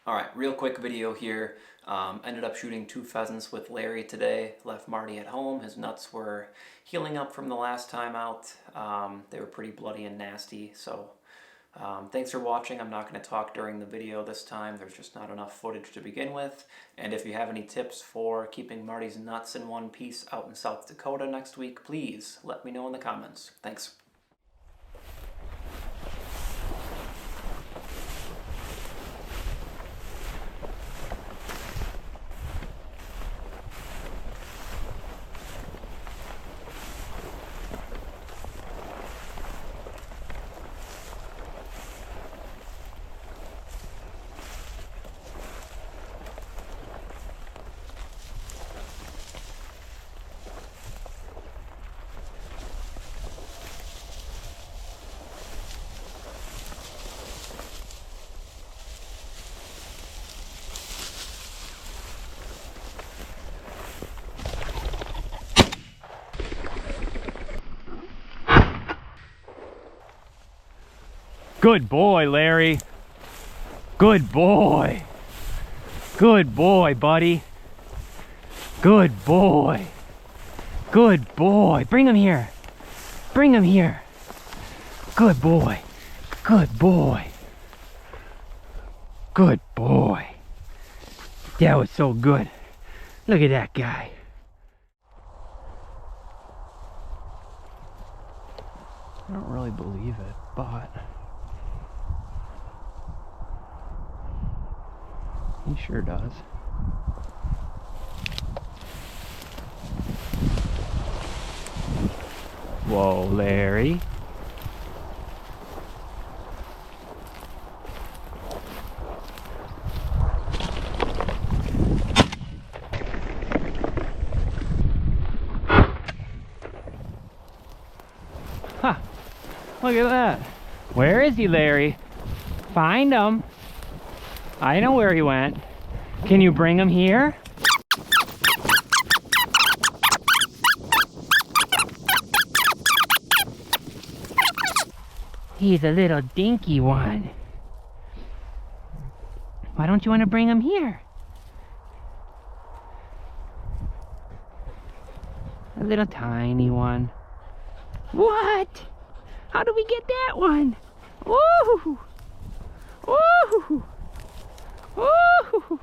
Alright, real quick video here. Ended up shooting 2 pheasants with Larry today. Left Marty at home. His nuts were healing up from the last time out. They were pretty bloody and nasty, so thanks for watching. I'm not going to talk during the video this time. There's just not enough footage to begin with. And if you have any tips for keeping Marty's nuts in one piece out in South Dakota next week, please let me know in the comments. Thanks. Good boy, Larry. Good boy. Good boy, buddy. Good boy. Good boy. Bring him here. Bring him here. Good boy. Good boy. Good boy. That was so good. Look at that guy. I don't really believe it, but he sure does. Whoa, Larry. Ha! Look at that. Where is he, Larry? Find him. I know where he went. Can you bring him here? He's a little dinky one. Why don't you want to bring him here? A little tiny one. What? How do we get that one? Woo! Woo! Woo!